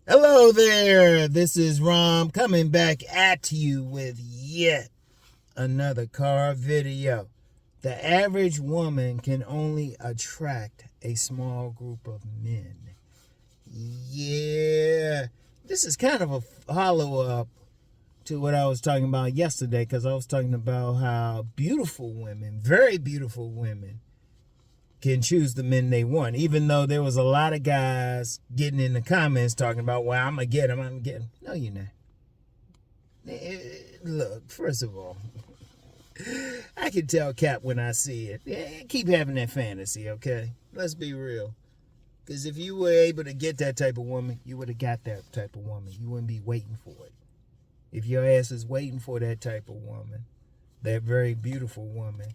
Hello there, this is Rom coming back at you with yet another car video. The average woman can only attract a small group of men. Yeah, this is kind of a follow-up to what I was talking about yesterday, because I was talking about how beautiful women, very beautiful women, can choose the men they want, even though there was a lot of guys getting in the comments talking about, well, I'm going to get him. No, you're not. Look, first of all, I can tell Cap when I see it. Keep having that fantasy, okay? Let's be real. Because if you were able to get that type of woman, you would have got that type of woman. You wouldn't be waiting for it. If your ass is waiting for that type of woman, that very beautiful woman,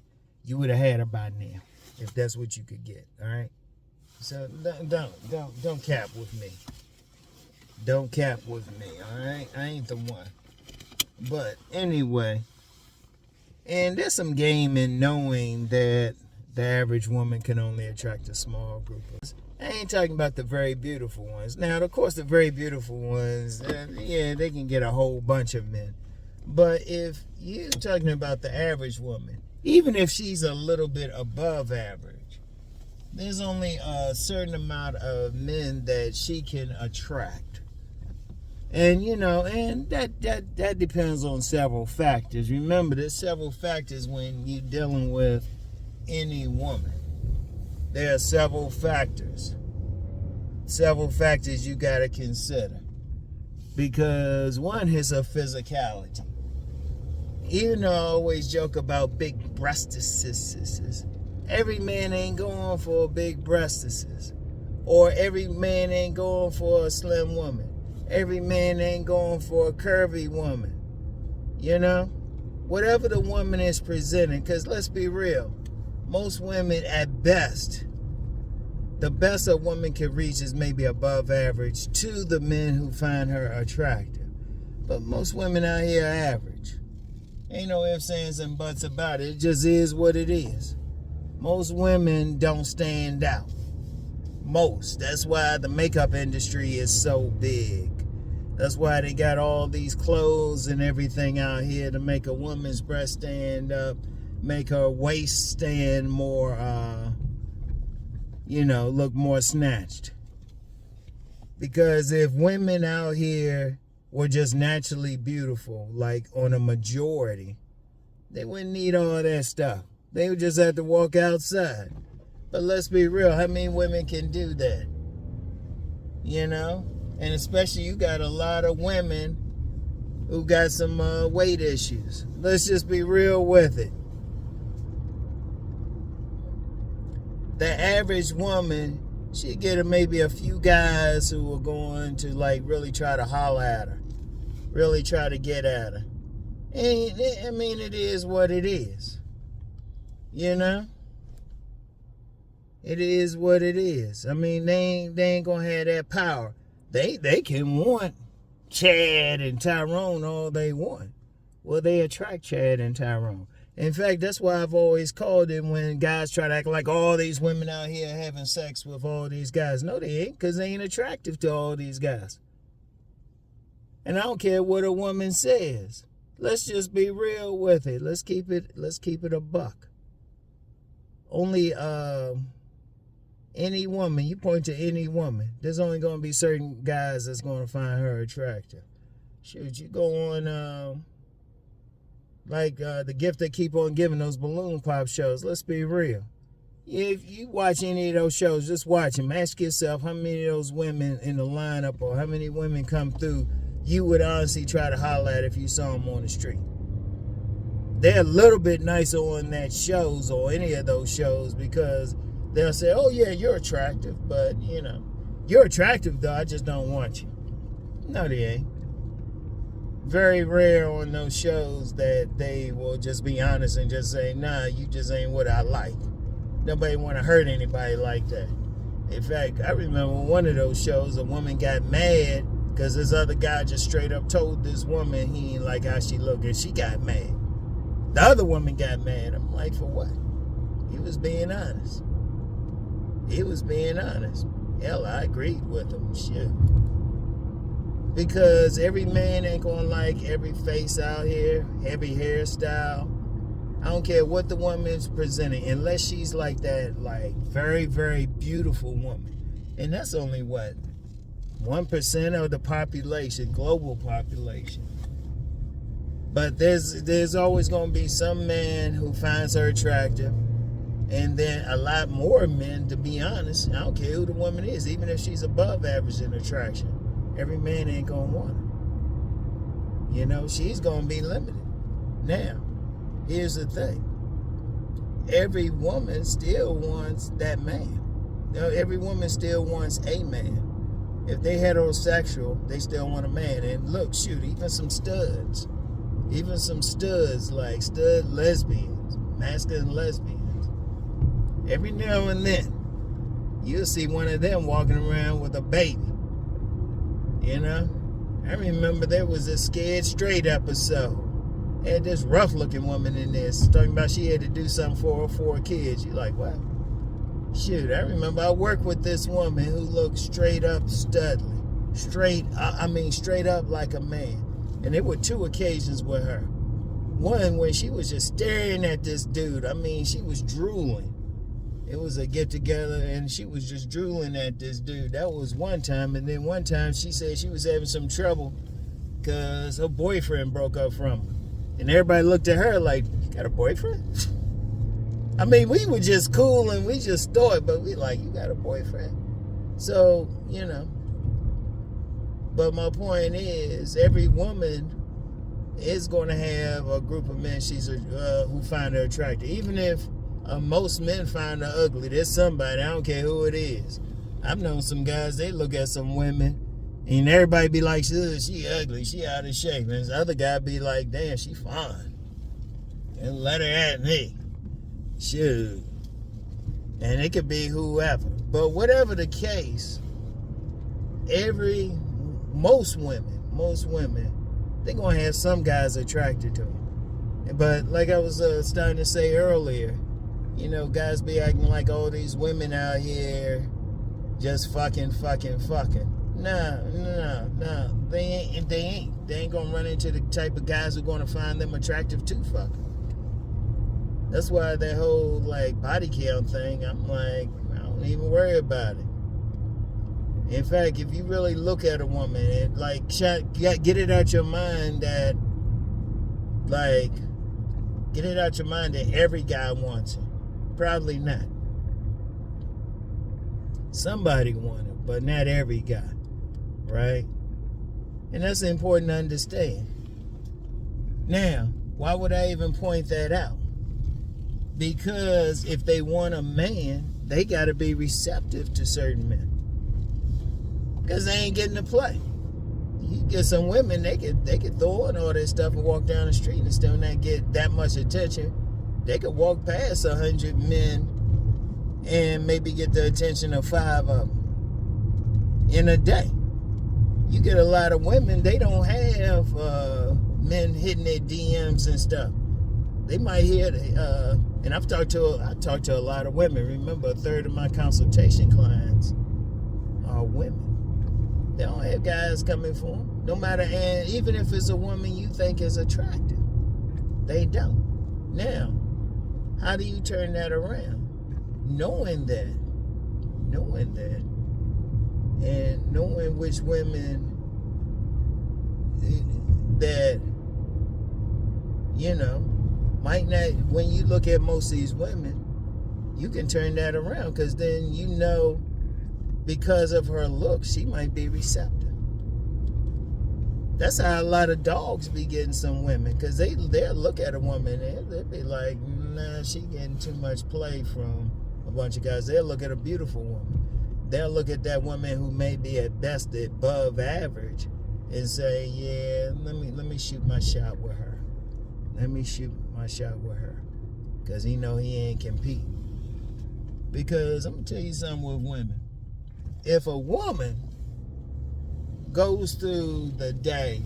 you would have had her by now. If that's what you could get, all right? So don't cap with me. Don't cap with me, all right? I ain't the one. But anyway, and there's some game in knowing that the average woman can only attract a small group of. I ain't talking about the very beautiful ones. Now, of course, the very beautiful ones, yeah, they can get a whole bunch of men. But if you're talking about the average woman, even if she's a little bit above average, there's only a certain amount of men that she can attract. And, and that depends on several factors. Remember, there's several factors when you're dealing with any woman. There are several factors. Several factors you got to consider. Because one is her physicality. Even though I always joke about big breastises, every man ain't going for a big breastises. Or every man ain't going for a slim woman. Every man ain't going for a curvy woman. Whatever the woman is presenting, because let's be real, most women at best, the best a woman can reach is maybe above average to the men who find her attractive. But most women out here are average. Ain't no ifs, ands, and buts about it. It just is what it is. Most women don't stand out. Most. That's why the makeup industry is so big. That's why they got all these clothes and everything out here to make a woman's breast stand up, make her waist stand more, look more snatched. Because if women out here were just naturally beautiful, like on a majority, they wouldn't need all that stuff. They would just have to walk outside. But let's be real, how many women can do that? And especially you got a lot of women who got some weight issues. Let's just be real with it. The average woman, she get maybe a few guys who are going to really try to holler at her. Really try to get at her. And it is what it is. It is what it is. They ain't gonna have that power. They can want Chad and Tyrone all they want. Well, they attract Chad and Tyrone. In fact, that's why I've always called it when guys try to act like all these women out here having sex with all these guys. No, they ain't, because they ain't attractive to all these guys. And I don't care what a woman says. Let's just be real with it. Let's keep it a buck. Only any woman, you point to any woman, there's only going to be certain guys that's going to find her attractive. Shoot, you go on the gift they keep on giving, those balloon pop shows. Let's be real. If you watch any of those shows, just watch them. Ask yourself how many of those women in the lineup or how many women come through you would honestly try to holler at if you saw them on the street. They're a little bit nicer on that shows or any of those shows because they'll say, oh yeah, you're attractive, but you're attractive though, I just don't want you. No, they ain't. Very rare on those shows that they will just be honest and just say, nah, you just ain't what I like. Nobody want to hurt anybody like that. In fact, I remember one of those shows, a woman got mad because this other guy just straight up told this woman he ain't like how she looked, and she got mad. The other woman got mad. I'm like, for what? He was being honest. Hell, I agreed with him. Shit. Because every man ain't gonna like every face out here, every hairstyle. I don't care what the woman is presenting, unless she's like that, like very, very beautiful woman. And that's only what? 1% of the population, global population. But there's always gonna be some man who finds her attractive. And then a lot more men, to be honest, I don't care who the woman is, even if she's above average in attraction, every man ain't gonna want her. You know, she's gonna be limited. Now, here's the thing. Every woman still wants that man. You know, every woman still wants a man. If they heterosexual, they still want a man. And look, shoot, even some studs like stud lesbians, masculine lesbians, every now and then, you'll see one of them walking around with a baby. You know? I remember there was a Scared Straight episode. Had this rough-looking woman in this talking about she had to do something for her 4 kids. You're like, what? Shoot, I remember I worked with this woman who looked straight up studly. Straight up like a man. And there were 2 occasions with her. One when she was just staring at this dude. I mean, she was drooling. It was a get-together, and she was just drooling at this dude. That was one time. And then one time she said she was having some trouble because her boyfriend broke up from her. And everybody looked at her like, you got a boyfriend? I mean, we were just cool, and we just thought, but we like, you got a boyfriend? So, you know. But my point is, every woman is going to have a group of men who find her attractive. Even if most men find her ugly, there's somebody, I don't care who it is. I've known some guys, they look at some women, and everybody be like, she ugly, she out of shape. And this other guy be like, damn, she fine. And let her at me. Shoot. And it could be whoever. But whatever the case, most women, they're going to have some guys attracted to them. But like I was starting to say earlier, you know, guys be acting like all these women out here just fucking. No. They ain't. They ain't going to run into the type of guys who are going to find them attractive too fucking. That's why that whole, like, body count thing, I'm like, I don't even worry about it. In fact, if you really look at a woman and, like, get it out your mind that, like, get it out your mind that every guy wants her. Probably not. Somebody wants her, but not every guy, right? And that's important to understand. Now, why would I even point that out? Because if they want a man, they got to be receptive to certain men. Because they ain't getting to play. You get some women, they could throw on all that stuff and walk down the street and still not get that much attention. They could walk past 100 men and maybe get the attention of 5 of them in a day. You get a lot of women, they don't have men hitting their DMs and stuff. They might hear, and I talked to a lot of women. Remember, a third of my consultation clients are women. They don't have guys coming for them. No matter, and even if it's a woman you think is attractive, they don't. Now, how do you turn that around? Knowing that, and knowing which women that, you know, might not, when you look at most of these women, you can turn that around, because then you know, because of her looks, she might be receptive. That's how a lot of dogs be getting some women, because they'll look at a woman and they'll be like, nah, she getting too much play from a bunch of guys. They'll look at a beautiful woman. They'll look at that woman who may be at best above average and say, yeah, let me shoot my shot with her. Because he know he ain't competing. Because I'm going to tell you something with women. If a woman goes through the day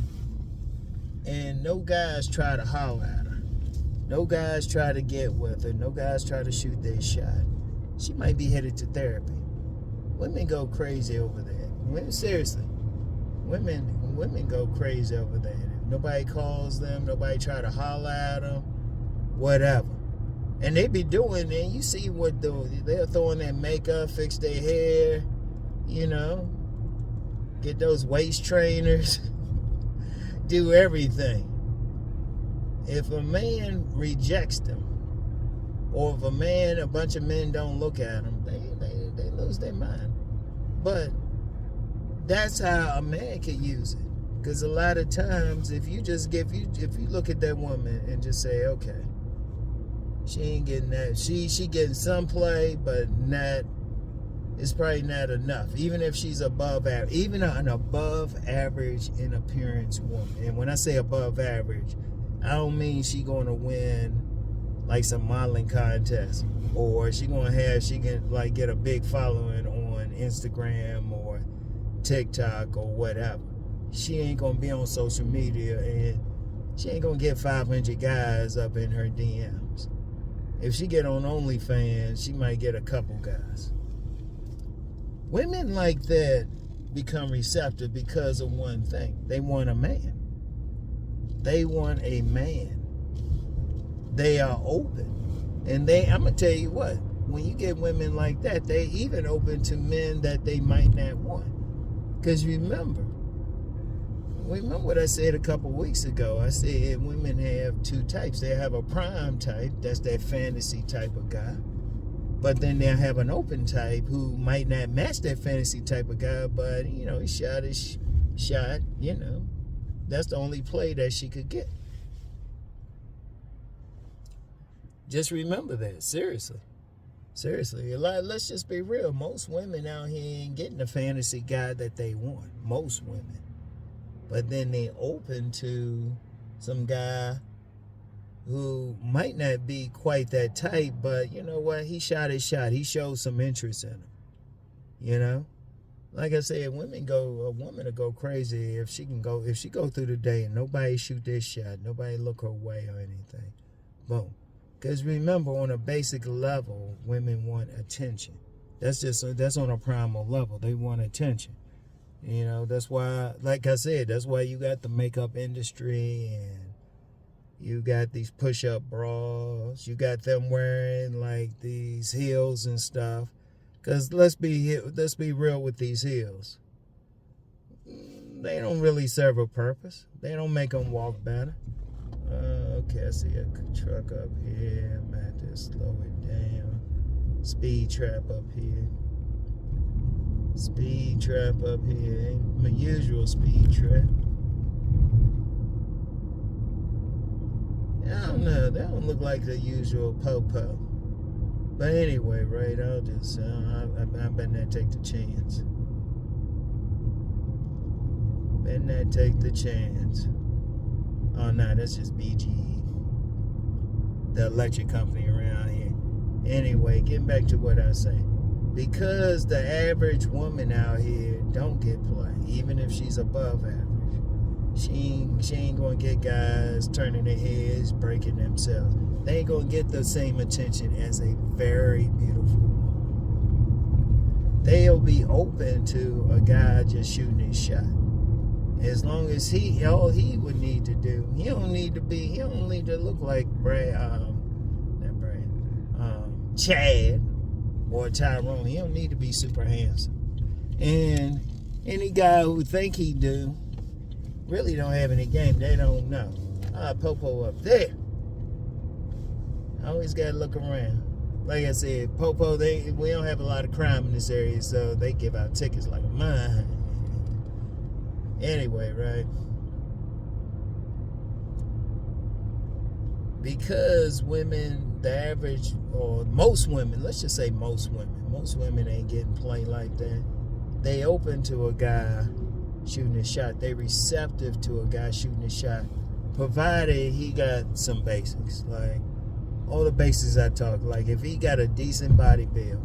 and no guys try to holler at her, no guys try to get with her, no guys try to shoot their shot, she might be headed to therapy. Women go crazy over that. Women, seriously. Women women go crazy over that. If nobody calls them, nobody try to holler at them, whatever. And they be doing it. You see what they're throwing their makeup, fix their hair, get those waist trainers, do everything. If a man rejects them, or if a bunch of men don't look at them, they lose their mind. But that's how a man can use it. Because a lot of times, if you look at that woman and just say, okay, she ain't getting that. She getting some play, but it's probably not enough. Even if she's above average, even an above average in appearance woman. And when I say above average, I don't mean she going to win like some modeling contest, or she can like get a big following on Instagram or TikTok or whatever. She ain't gonna be on social media, and she ain't gonna get 500 guys up in her DMs. If she get on OnlyFans, she might get a couple guys. Women like that become receptive because of one thing. They want a man. They want a man. They are open. And I'm going to tell you what, when you get women like that, they even open to men that they might not want. Because remember what I said a couple weeks ago. I said women have two types. They have a prime type, that's that fantasy type of guy. But then they'll have an open type who might not match that fantasy type of guy, but, he shot his shot, That's the only play that she could get. Just remember that, seriously. Let's just be real. Most women out here ain't getting the fantasy guy that they want. Most women. But then they open to some guy who might not be quite that type, but you know what? He shot his shot. He showed some interest in him. Like I said, a woman will go crazy if she go through the day and nobody shoot their shot, nobody look her way or anything. Boom. Because remember, on a basic level, women want attention. That's on a primal level. They want attention. That's why, like I said, that's why you got the makeup industry, and you got these push-up bras. You got them wearing like these heels and stuff. Because let's be real with these heels. They don't really serve a purpose. They don't make them walk better. Okay, I see a truck up here. I'm going to have to slow it down. Speed trap up here. Ain't my usual speed trap. I don't know. That don't look like the usual po-po. But anyway, right, I better not take the chance. Oh, no, that's just BGE, the electric company around here. Anyway, getting back to what I was saying. Because the average woman out here don't get play, even if she's above average. She ain't gonna get guys turning their heads, breaking themselves. They ain't gonna get the same attention as a very beautiful woman. They'll be open to a guy just shooting his shot. As long as all he would need to do, he don't need to look like Chad or Tyrone. He don't need to be super handsome. And any guy who think he do really don't have any game. They don't know. Popo up there. I always gotta look around. Like I said, Popo, we don't have a lot of crime in this area, so they give out tickets like mine. Anyway, right? Because women, the average, or most women, let's just say most women ain't getting played like that. They open to a guy shooting a shot. They receptive to a guy shooting a shot, provided he got some basics. Like, all the basics I talk, like if he got a decent body build,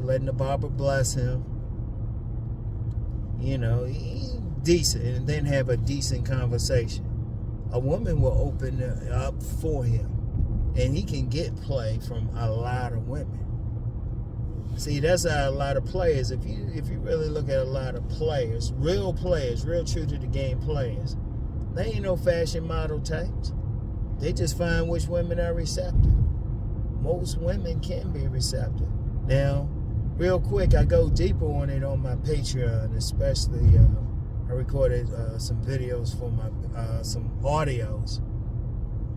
letting the barber bless him, he's decent, and then have a decent conversation. A woman will open up for him, and he can get play from a lot of women. See, that's how a lot of players, if you really look at a lot of players, real true to the game players, they ain't no fashion model types. They just find which women are receptive. Most women can be receptive. Now, real quick, I go deeper on it on my Patreon, especially I recorded some videos for my, some audios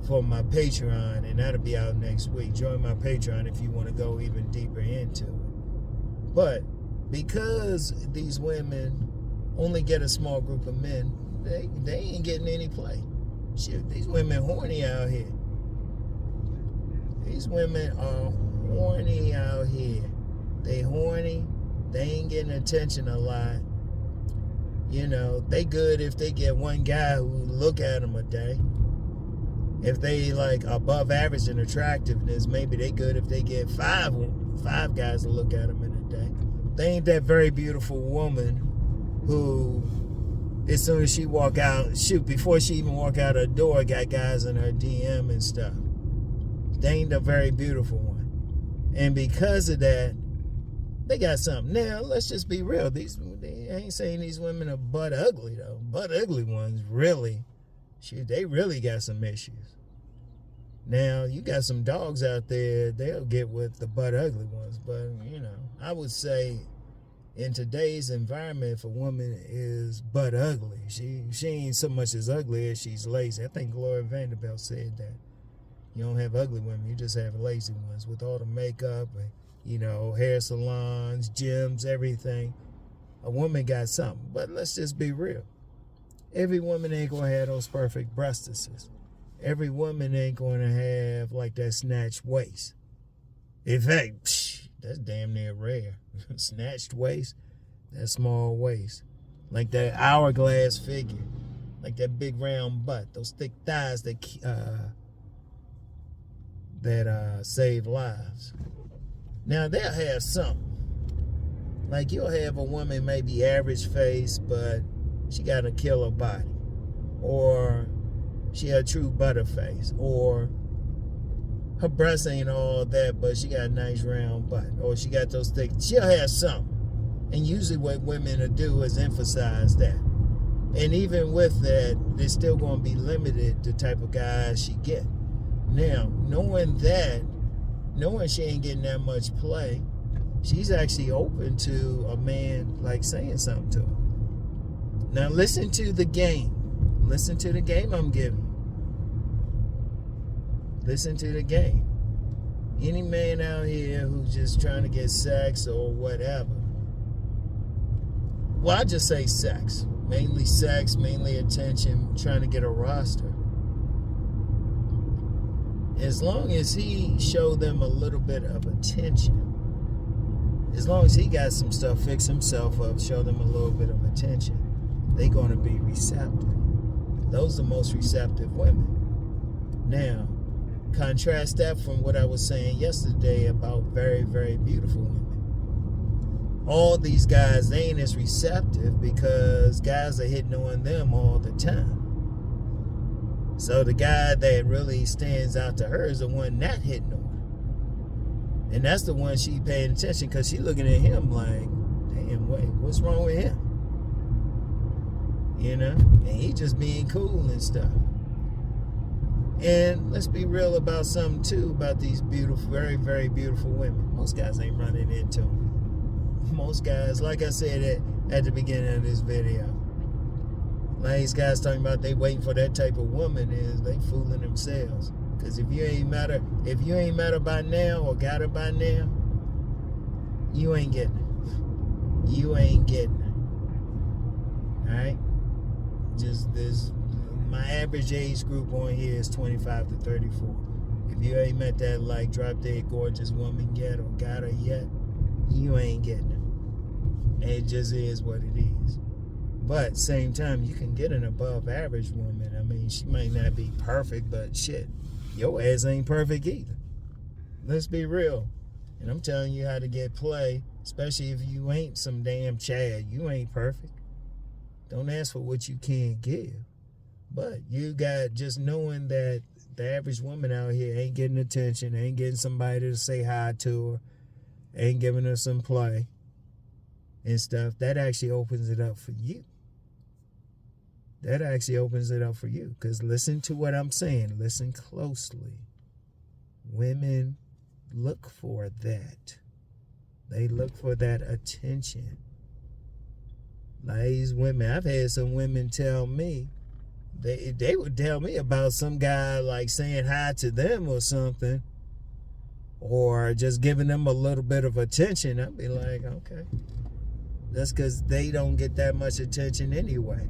for my Patreon, and that'll be out next week. Join my Patreon if you want to go even deeper into it. But because these women only get a small group of men, they ain't getting any play. Shit, these women horny out here. These women are horny out here. They horny. They ain't getting attention a lot. You know, they good if they get one guy who look at them a day. If they like above average in attractiveness, maybe they good if they get five guys to look at them in a day. They ain't that very beautiful woman who, as soon as she walk out, before she even walk out her door, got guys in her DM and stuff. They ain't a very beautiful one. And because of that, they got something. Now, let's just be real. I ain't saying these women are butt ugly, though. Butt ugly ones, really, they really got some issues. Now, you got some dogs out there, they'll get with the butt ugly ones. But, you know, I would say in today's environment, if a woman is butt ugly, she ain't so much as ugly as she's lazy. I think Gloria Vanderbilt said that. You don't have ugly women, you just have lazy ones with all the makeup and, you know, hair salons, gyms, everything. A woman got something. But let's just be real. Every woman ain't going to have those perfect breastises. Every woman ain't going to have like that snatched waist. In fact, that's damn near rare. Snatched waist, that small waist. Like that hourglass figure. Like that big round butt. Those thick thighs that save lives. Now, they'll have something. Like, you'll have a woman maybe average face, but she got a killer body. Or she had a true butter face. Or her breasts ain't all that, but she got a nice round butt. Or she got those thick. She'll have something. And usually what women will do is emphasize that. And even with that, they're still going to be limited the type of guys she get. Now, knowing she ain't getting that much play, she's actually open to a man like saying something to her. Now listen to the game. Listen to the game I'm giving. Listen to the game. Any man out here who's just trying to get sex or whatever. Well, I just say sex. Mainly attention, trying to get a roster. As long as he showed them a little bit of attention, as long as he got some stuff, fix himself up, show them a little bit of attention, they're going to be receptive. Those are the most receptive women. Now, contrast that from what I was saying yesterday about very, very beautiful women. All these guys, they ain't as receptive because guys are hitting on them all the time. So the guy that really stands out to her is the one not hitting on her. And that's the one she paying attention because she looking at him like, damn, wait, what's wrong with him? You know? And he just being cool and stuff. And let's be real about something too, about these beautiful, very, very beautiful women. Most guys ain't running into them. Most guys, like I said at the beginning of this video, like these guys talking about they waiting for that type of woman, is they fooling themselves. Because if you ain't met her by now or got her by now, you ain't getting it. You ain't getting it. Alright? Just this, my average age group on here is 25 to 34. If you ain't met that like drop dead gorgeous woman yet or got her yet, you ain't getting it. And it just is what it is. But same time, you can get an above average woman. I mean, she might not be perfect, but shit, your ass ain't perfect either. Let's be real. And I'm telling you how to get play, especially if you ain't some damn Chad. You ain't perfect. Don't ask for what you can't give. But you got just knowing that the average woman out here ain't getting attention, ain't getting somebody to say hi to her. and giving her some play and stuff, that actually opens it up for you. That actually opens it up for you. Because listen to what I'm saying. Listen closely. Women look for that. They look for that attention. Like these women, I've had some women tell me, they would tell me about some guy like saying hi to them or something, or just giving them a little bit of attention. I'd be like, okay. That's because they don't get that much attention anyway.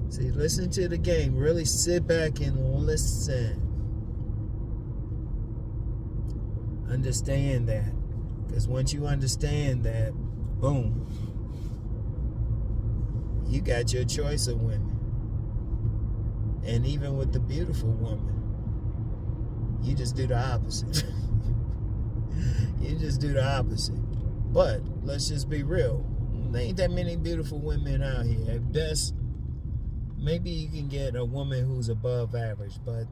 See, listen to the game. Really sit back and listen. Understand that. Because once you understand that, boom, you got your choice of women. And even with the beautiful woman, you just do the opposite. You just do the opposite. But let's just be real. There ain't that many beautiful women out here. At best, maybe you can get a woman who's above average. But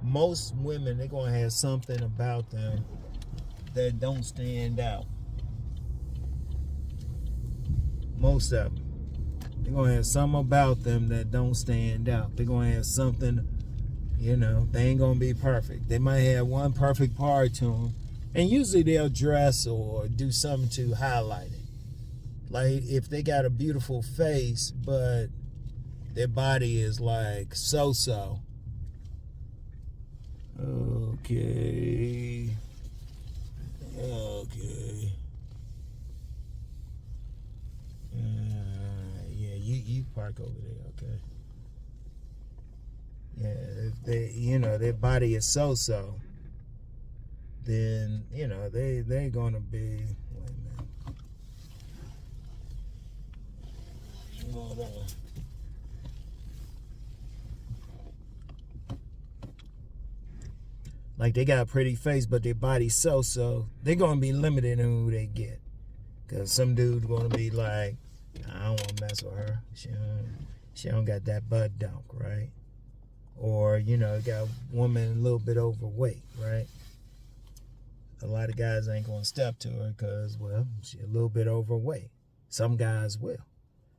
most women, they're going to have something about them that don't stand out. Most of them. They're going to have something about them that don't stand out. They're going to have something, they ain't going to be perfect. They might have one perfect part to them. And usually they'll dress or do something to highlight it. Like if they got a beautiful face, but their body is like so-so. Okay. Yeah, you park over there, okay? Yeah, if their body is so-so, then, they're going to be, wait a minute. Hold on. Like they got a pretty face, but their body's so they're gonna be limited in who they get. Cause some dude's gonna be like, I don't wanna mess with her. She don't got that butt dunk, right? Or, got a woman a little bit overweight, right? A lot of guys ain't gonna step to her cause, well, she a little bit overweight. Some guys will.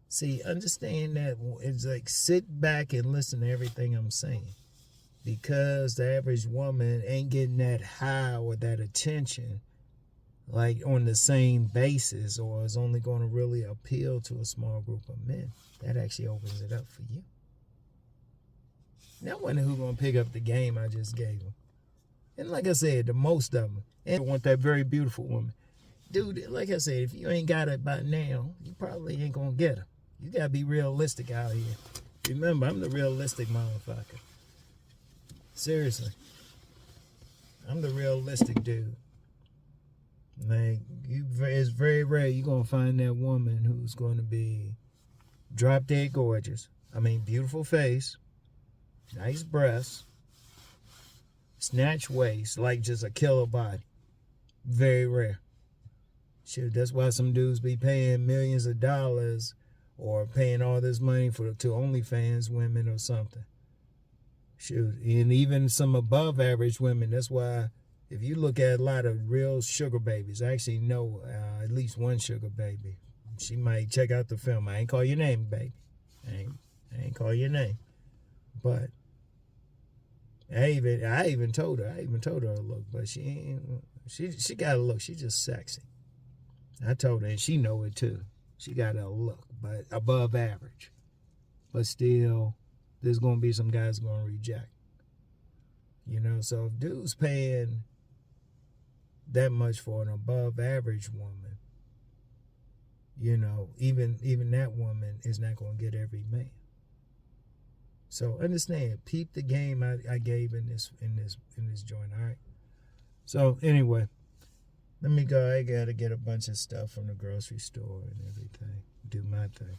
See, understand that it's like sit back and listen to everything I'm saying. Because the average woman ain't getting that high or that attention like on the same basis, or is only going to really appeal to a small group of men. That actually opens it up for you. Now I wonder who's going to pick up the game I just gave them. And like I said, the most of them. And I want that very beautiful woman. Dude, like I said, if you ain't got it by now, you probably ain't going to get her. You got to be realistic out here. Remember, I'm the realistic motherfucker. Seriously. I'm the realistic dude. Like, it's very rare you're going to find that woman who's going to be drop dead gorgeous. I mean, beautiful face, nice breasts, snatch waist, like just a killer body. Very rare. Shit, that's why some dudes be paying millions of dollars or paying all this money to OnlyFans women or something. Shoot, and even some above average women. That's why if you look at a lot of real sugar babies, I actually know at least one sugar baby. She might check out the film. I ain't call your name, baby. I ain't call your name. But I even told her a look, but she got a look. She just sexy. I told her, and she know it too. She got a look, but above average. But still, there's going to be some guys going to reject. So if dude's paying that much for an above average woman, even that woman is not going to get every man. So understand, peep the game I gave in this joint, all right? So anyway, let me go. I got to get a bunch of stuff from the grocery store and everything. Do my thing.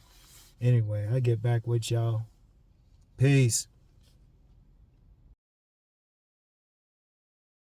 Anyway, I'll get back with y'all. Peace.